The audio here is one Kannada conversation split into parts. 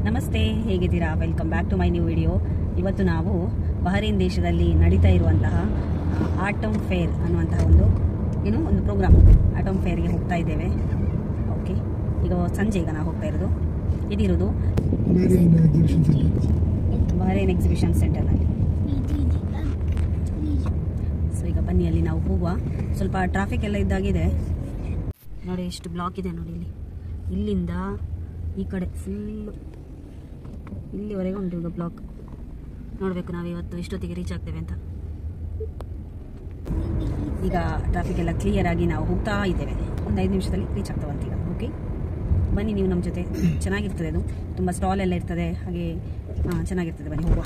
ನಮಸ್ತೆ, ಹೇಗಿದ್ದೀರಾ? Welcome back to my new video. ಇವತ್ತು ನಾವು ಬಹರೇನ್ ದೇಶದಲ್ಲಿ ನಡೀತಾ ಇರುವಂತಹ ಆಟಮ್ ಫೇರ್ ಅನ್ನುವಂತಹ ಒಂದು ಪ್ರೋಗ್ರಾಮ್ ಆಟಮ್ ಫೇರ್ಗೆ ಹೋಗ್ತಾ ಇದ್ದೇವೆ. ಓಕೆ, ಈಗ ಸಂಜೆ ನಾವು ಹೋಗ್ತಾ ಇರೋದು ಇದಿರೋದು ಬಹರೇನ್ ಎಕ್ಸಿಬಿಷನ್ ಸೆಂಟರ್ನಲ್ಲಿ. ಸೊ ಈಗ ಬನ್ನಿ, ಅಲ್ಲಿ ನಾವು ಹೋಗುವ. ಸ್ವಲ್ಪ ಟ್ರಾಫಿಕ್ ಎಲ್ಲ ಇದ್ದಾಗಿದೆ ನೋಡಿ, ಎಷ್ಟು ಬ್ಲಾಕ್ ಇದೆ ನೋಡಿ. ಇಲ್ಲಿಂದ ಈ ಕಡೆ ಫುಲ್ಲು ಇಲ್ಲಿವರೆಗೆ ಉಂಟು ಈಗ ಬ್ಲಾಕ್. ನೋಡಬೇಕು ನಾವು ಇವತ್ತು ಎಷ್ಟೊತ್ತಿಗೆ ರೀಚ್ ಆಗ್ತೇವೆ ಅಂತ. ಈಗ ಟ್ರಾಫಿಕ್ ಎಲ್ಲ ಕ್ಲಿಯರ್ ಆಗಿ ನಾವು ಹೋಗ್ತಾ ಇದ್ದೇವೆ. ಒಂದು 5 ನಿಮಿಷದಲ್ಲಿ ರೀಚ್ ಆಗ್ತಾವಂತ ಈಗ. ಓಕೆ, ಬನ್ನಿ ನೀವು ನಮ್ಮ ಜೊತೆ. ಚೆನ್ನಾಗಿರ್ತದೆ, ಅದು ತುಂಬ ಸ್ಟಾಲ್ ಎಲ್ಲ ಇರ್ತದೆ, ಹಾಗೆ ಚೆನ್ನಾಗಿರ್ತದೆ. ಬನ್ನಿ ಹೋಗುವ.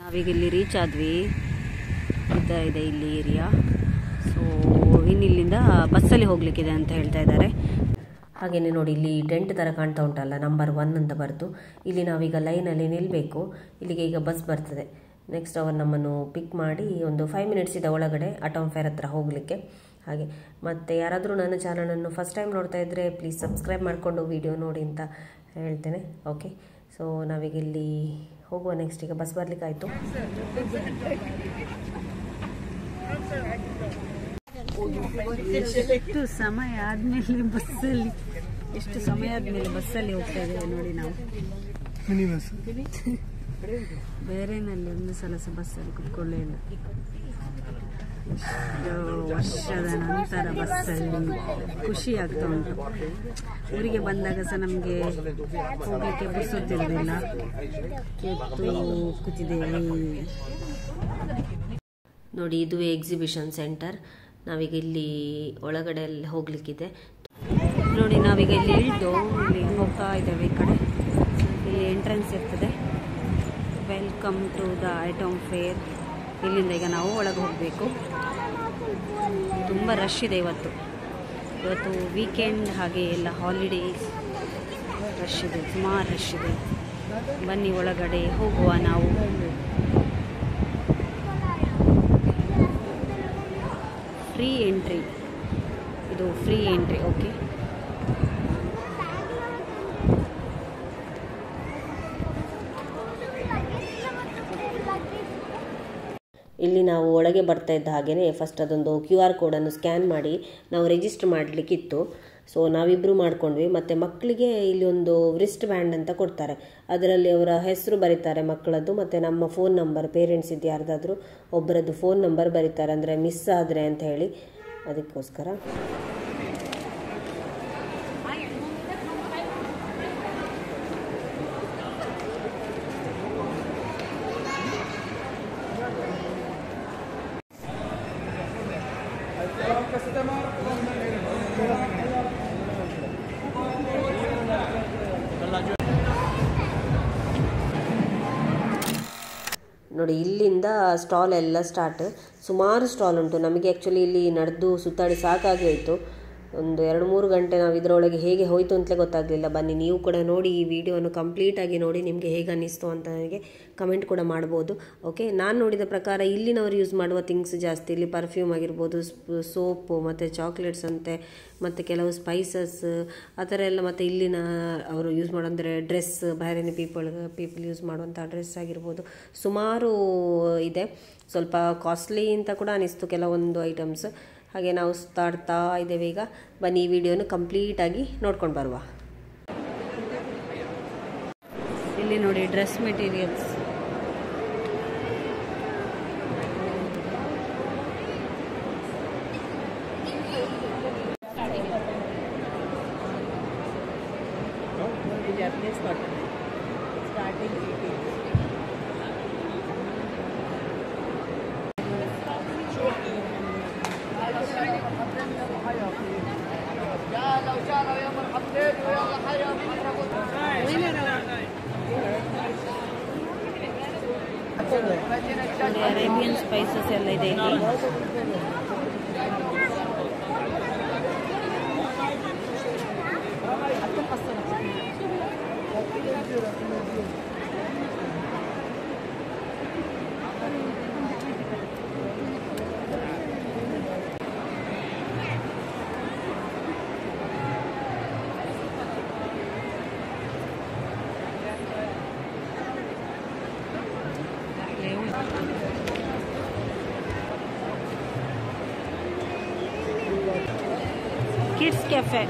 ನಾವೀಗ ಇಲ್ಲಿ ರೀಚ್ ಆದ್ವಿ. ಇದೆ ಇಲ್ಲಿ ಏರಿಯಾ. ಸೊ ಇಲ್ಲಿಂದ ಬಸ್ಸಲ್ಲಿ ಹೋಗ್ಲಿಕ್ಕಿದೆ ಅಂತ ಹೇಳ್ತಾ ಇದ್ದಾರೆ. ಹಾಗೆಯೇ ನೋಡಿ, ಇಲ್ಲಿ ಟೆಂಟ್ ಥರ ಕಾಣ್ತಾ ಉಂಟಲ್ಲ, ನಂಬರ್ 1 ಅಂತ ಬರೆದು. ಇಲ್ಲಿ ನಾವೀಗ ಲೈನಲ್ಲಿ ನಿಲ್ಲಬೇಕು. ಇಲ್ಲಿಗೆ ಈಗ ಬಸ್ ಬರ್ತದೆ. ನೆಕ್ಸ್ಟ್ ಅವರು ನಮ್ಮನ್ನು ಪಿಕ್ ಮಾಡಿ ಒಂದು 5 ಮಿನಿಟ್ಸ್ ಇದೆ ಒಳಗಡೆ ಆಟಮ್ ಫೇರ್ ಹತ್ರ ಹೋಗಲಿಕ್ಕೆ. ಹಾಗೆ ಮತ್ತು ಯಾರಾದರೂ ನನ್ನ ಚಾನಲನ್ನು ಫಸ್ಟ್ ಟೈಮ್ ನೋಡ್ತಾ ಇದ್ದರೆ ಪ್ಲೀಸ್ ಸಬ್ಸ್ಕ್ರೈಬ್ ಮಾಡಿಕೊಂಡು ವಿಡಿಯೋ ನೋಡಿ ಅಂತ ಹೇಳ್ತೇನೆ. ಓಕೆ, ಸೊ ನಾವೀಗ ಇಲ್ಲಿ ಹೋಗುವ. ನೆಕ್ಸ್ಟ್ ಈಗ ಬಸ್ ಬರಲಿಕ್ಕಾಯಿತು. ಎಷ್ಟು ಸಮಯ ಆದ್ಮೇಲೆ ಬಸ್ಸಲ್ಲಿ ಹೋಗ್ತಾ ಇದ್ದೇವೆ ನೋಡಿ ನಾವು. ಬೇರೆನಲ್ಲಿ ಒಂದು ಸಲ ಬಸ್ಸಲ್ಲಿ ಕುತ್ಕೊಳ್ಳೇ ಇಲ್ಲ. ಎಷ್ಟು ವರ್ಷದ ನಂತರ ಬಸ್ಸಲ್ಲಿ ಖುಷಿ ಆಗ್ತಾ ಉಂಟು. ಊರಿಗೆ ಬಂದಾಗ ಸಹ ನಮಗೆ ಹೋಗ್ಲಿಕ್ಕೆ ಬಸ್ಸೊತ್ತಿರೋದಿಲ್ಲ. ಎತ್ತು ಕೂತಿದ್ದೇವೆ ನೋಡಿ. ಇದುವೇ ಎಕ್ಸಿಬಿಷನ್ ಸೆಂಟರ್. ನಾವೀಗ ಇಲ್ಲಿ ಒಳಗಡೆ ಹೋಗ್ಲಿಕ್ಕಿದೆ ನೋಡಿ. ನಾವೀಗ ಇಲ್ಲಿ ಇಲ್ಲಿ ಹೋಗ್ತಾ ಇದ್ದೇವೆ. ಈ ಕಡೆ ಇಲ್ಲಿ ಎಂಟ್ರೆನ್ಸ್ ಇರ್ತದೆ. Welcome to the autumn fair. ಇಲ್ಲಿಂದ ಈಗ ನಾವು ಒಳಗೆ ಹೋಗಬೇಕು. ತುಂಬ ರಶ್ ಇದೆ ಇವತ್ತು ವೀಕೆಂಡ್, ಹಾಗೆ ಎಲ್ಲ ಹಾಲಿಡೇಸ್. ರಶ್ ಇದೆ, ಸುಮಾರು ರಶ್ ಇದೆ. ಬನ್ನಿ ಒಳಗಡೆ ಹೋಗುವ ನಾವು. ಫ್ರೀ ಎಂಟ್ರಿ, ಇದು ಫ್ರೀ ಎಂಟ್ರಿ. ಓಕೆ, ಇಲ್ಲಿ ನಾವು ಒಳಗೆ ಬರ್ತಾ ಇದ್ದ ಹಾಗೆಯೇ ಫಸ್ಟ್ ಅದೊಂದು QR ಕೋಡನ್ನು ಸ್ಕ್ಯಾನ್ ಮಾಡಿ ನಾವು ರಿಜಿಸ್ಟರ್ ಮಾಡಲಿಕ್ಕಿತ್ತು. ಸೊ ನಾವಿಬ್ಬರು ಮಾಡ್ಕೊಂಡ್ವಿ. ಮತ್ತು ಮಕ್ಕಳಿಗೆ ಇಲ್ಲಿ ಒಂದು ವ್ರಿಸ್ಟ್ ಬ್ಯಾಂಡ್ ಅಂತ ಕೊಡ್ತಾರೆ. ಅದರಲ್ಲಿ ಅವರ ಹೆಸರು ಬರೀತಾರೆ ಮಕ್ಕಳದ್ದು, ಮತ್ತು ನಮ್ಮ ಫೋನ್ ನಂಬರ್, ಪೇರೆಂಟ್ಸ್ ಇದ್ದು ಯಾರ್ದಾದ್ರೂ ಒಬ್ಬರದ್ದು ಫೋನ್ ನಂಬರ್ ಬರೀತಾರೆ, ಅಂದರೆ ಮಿಸ್ ಆದರೆ ಅಂತ ಹೇಳಿ. ಅದಕ್ಕೋಸ್ಕರ ನೋಡಿ, ಇಲ್ಲಿಂದ ಸ್ಟಾಲ್ ಎಲ್ಲ ಸ್ಟಾರ್ಟ್. ಸುಮಾರು ಸ್ಟಾಲ್ ಉಂಟು. ನಮಗೆ ಆ್ಯಕ್ಚುಲಿ ಇಲ್ಲಿ ನಡೆದು ಸುತ್ತಾಡಿ ಸಾಕಾಗಿ ಹೋಯಿತು. ಒಂದು 2-3 ಗಂಟೆ ನಾವು ಇದರೊಳಗೆ ಹೇಗೆ ಹೋಯಿತು ಅಂತಲೇ ಗೊತ್ತಾಗಲಿಲ್ಲ. ಬನ್ನಿ ನೀವು ಕೂಡ ನೋಡಿ, ಈ ವಿಡಿಯೋವನ್ನು ಕಂಪ್ಲೀಟಾಗಿ ನೋಡಿ. ನಿಮಗೆ ಹೇಗೆ ಅನ್ನಿಸ್ತು ಅಂತ ನನಗೆ ಕಮೆಂಟ್ ಕೂಡ ಮಾಡ್ಬೋದು. ಓಕೆ, ನಾನು ನೋಡಿದ ಪ್ರಕಾರ ಇಲ್ಲಿನವರು ಯೂಸ್ ಮಾಡುವ ಥಿಂಗ್ಸ್ ಜಾಸ್ತಿ. ಇಲ್ಲಿ ಪರ್ಫ್ಯೂಮ್ ಆಗಿರ್ಬೋದು, ಸೋಪು, ಮತ್ತು ಚಾಕ್ಲೇಟ್ಸ್ ಅಂತೆ, ಮತ್ತು ಕೆಲವು ಸ್ಪೈಸಸ್ ಆ ಥರ ಎಲ್ಲ. ಮತ್ತು ಇಲ್ಲಿನ ಅವರು ಯೂಸ್ ಮಾಡೋ ಅಂದರೆ ಡ್ರೆಸ್, ಬಹರೇನಿ ಪೀಪಲ್ ಯೂಸ್ ಮಾಡುವಂಥ ಡ್ರೆಸ್ ಆಗಿರ್ಬೋದು, ಸುಮಾರು ಇದೆ. ಸ್ವಲ್ಪ ಕಾಸ್ಟ್ಲಿ ಅಂತ ಕೂಡ ಅನಿಸ್ತು ಕೆಲವೊಂದು ಐಟಮ್ಸ್. ಹಾಗೆ ನಾವು ಸುತ್ತಾಡ್ತಾ ಇದ್ದೇವೆ ಈಗ. ಬನ್ನಿ ಈ ವಿಡಿಯೋನ ಕಂಪ್ಲೀಟಾಗಿ ನೋಡ್ಕೊಂಡು ಬರುವ. ಇಲ್ಲಿ ನೋಡಿ, ಡ್ರೆಸ್ ಮೆಟೀರಿಯಲ್ಸ್. ಅರೇಬಿಯನ್ ಸ್ಪೈಸಸ್ ಎಲ್ಲ ಇದೆ ಇಲ್ಲಿ. Spirits Cafe.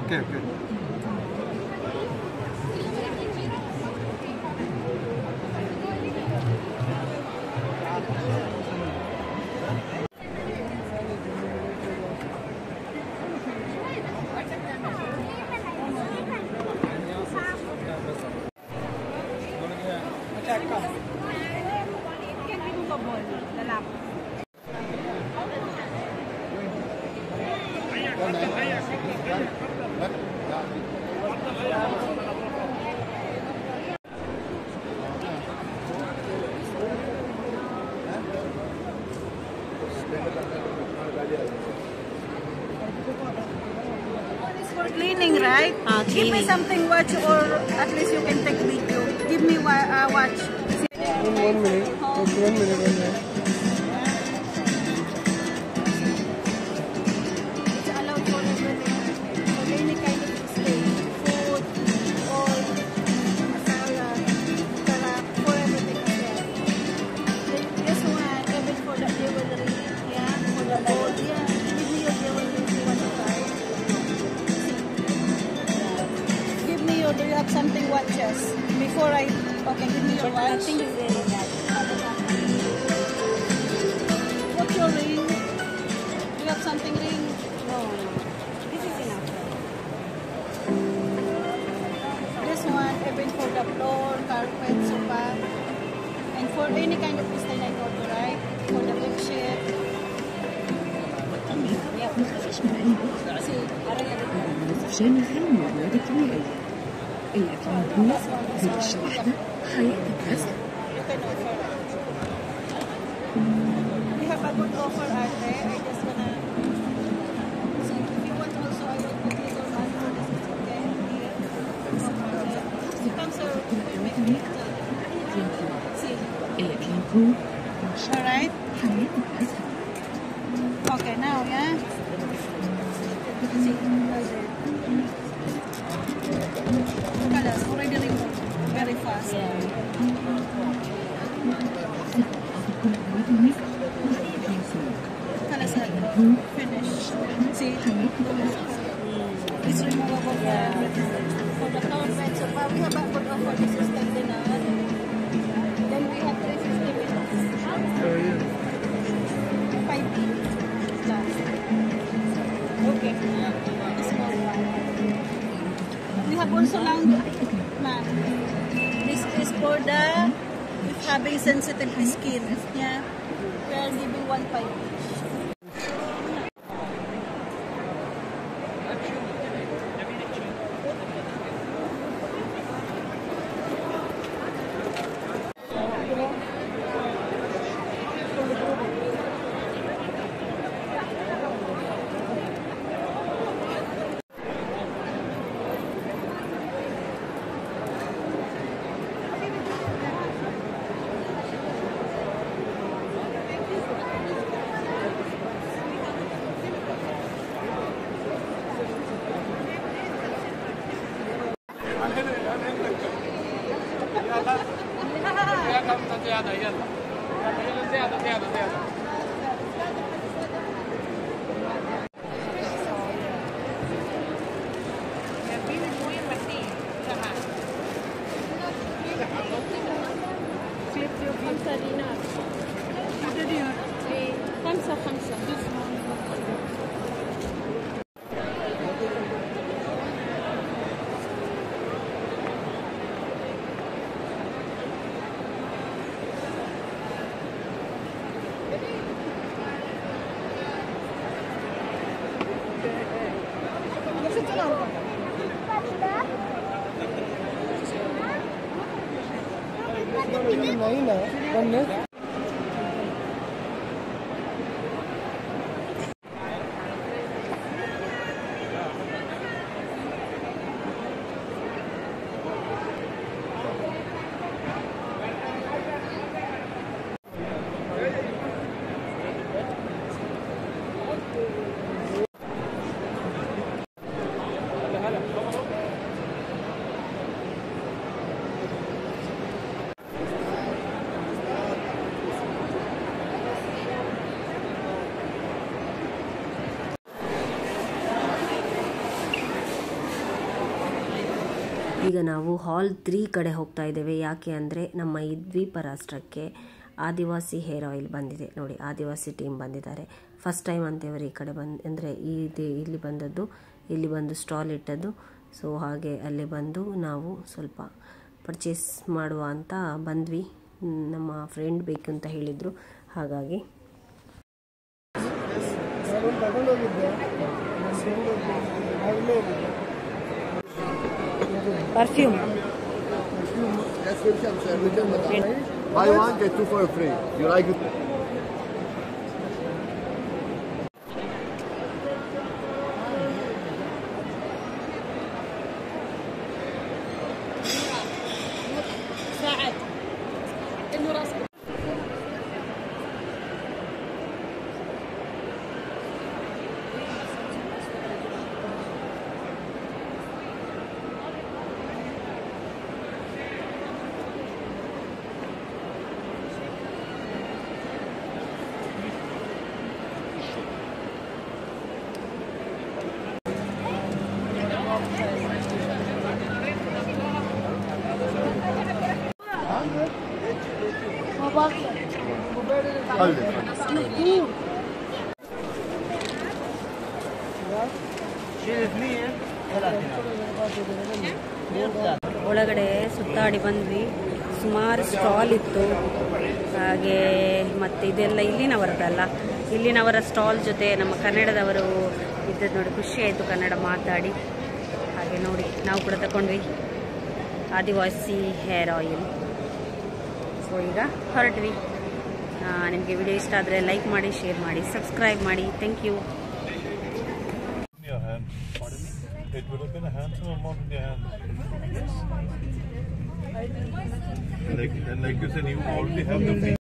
Okay. It's for cleaning, right? Give me Cleaning. something watch, or at least you can take video. Give me watch. In 1 minute. Just 1 minute. 1 minute. It's allowed for everything. For any kind of stay. Food, oil, masala, sarap, for everything as well. This one, even for the jewelry, yeah, for the gold, yeah. Give me your jewelry if you want to try. Give me your, do you have something watches? Before I, okay, give me your watch. Nothing is there in that. What's your ring? Do you have something ring? No. This is enough. This one, even for the floor, carpet, sofa, and for any kind of design I told you, right? For the bed sheet. عشان نفهم المواد الكيميائية. الأكل هي شرحنا حياة الناس. You can offer. We have a good offer out there. I just wanna. So if you want also, I will put it on for this is okay here. Come sir, see. Alright. Okay, now, yeah. See, colors already removed very fast. Colors are finished. See, it's removable for everything. For the carpet, so we have a good offer. This is 10 dinar. Then we have 350 minutes. Oh, yeah. 5 last. Okay. The small one. We have also lounge, ma'am. This is for the if having sensitive skin. Yeah. We are giving 1.5 each. دينار. إيه 5. ಈಗ ನಾವು ಹಾಲ್ 3 ಕಡೆ ಹೋಗ್ತಾ ಇದ್ದೇವೆ. ಯಾಕೆ ಅಂದರೆ ನಮ್ಮ ಈ ದ್ವೀಪ ರಾಷ್ಟ್ರಕ್ಕೆ ಆದಿವಾಸಿ ಹೇರ್ ಆಯಿಲ್ ಬಂದಿದೆ ನೋಡಿ. ಆದಿವಾಸಿ ಟೀಮ್ ಬಂದಿದ್ದಾರೆ. ಫಸ್ಟ್ ಟೈಮ್ ಅಂತೇವರು ಈ ಕಡೆ ಅಂದರೆ ಇಲ್ಲಿ ಬಂದದ್ದು, ಇಲ್ಲಿ ಬಂದು ಸ್ಟಾಲ್ ಇಟ್ಟದ್ದು. ಸೊ ಹಾಗೆ ಅಲ್ಲಿ ಬಂದು ನಾವು ಸ್ವಲ್ಪ ಪರ್ಚೇಸ್ ಮಾಡುವ ಅಂತ ಬಂದ್ವಿ. ನಮ್ಮ ಫ್ರೆಂಡ್ ಬೇಕು ಅಂತ ಹೇಳಿದರು, ಹಾಗಾಗಿ perfume Buy one, get two for free. You like it? ಒಳಗಡೆ ಸುತ್ತಾಡಿ ಬಂದ್ವಿ. ಸುಮಾರು ಸ್ಟಾಲ್ ಇತ್ತು. ಹಾಗೆ ಮತ್ತು ಇದೆಲ್ಲ ಇಲ್ಲಿನವರದಲ್ಲ, ಇಲ್ಲಿನವರ ಸ್ಟಾಲ್ ಜೊತೆ ನಮ್ಮ ಕನ್ನಡದವರು ಇದ್ದದ್ದು ನೋಡಿ, ಖುಷಿ ಆಯಿತು ಕನ್ನಡ ಮಾತಾಡಿ. ಹಾಗೆ ನೋಡಿ ನಾವು ಕೂಡ ತಗೊಂಡ್ವಿ ಆದಿವಾಸಿ ಹೇರ್ ಆಯಿಲ್. ಸೊ ಈಗ ಹೊರಟ್ವಿ. ನಿಮಗೆ ವಿಡಿಯೋ ಇಷ್ಟ ಆದರೆ ಲೈಕ್ ಮಾಡಿ, ಶೇರ್ ಮಾಡಿ, ಸಬ್ಸ್ಕ್ರೈಬ್ ಮಾಡಿ. Thank you. It would have been a handsome amount in your hand. And like you said, you already have the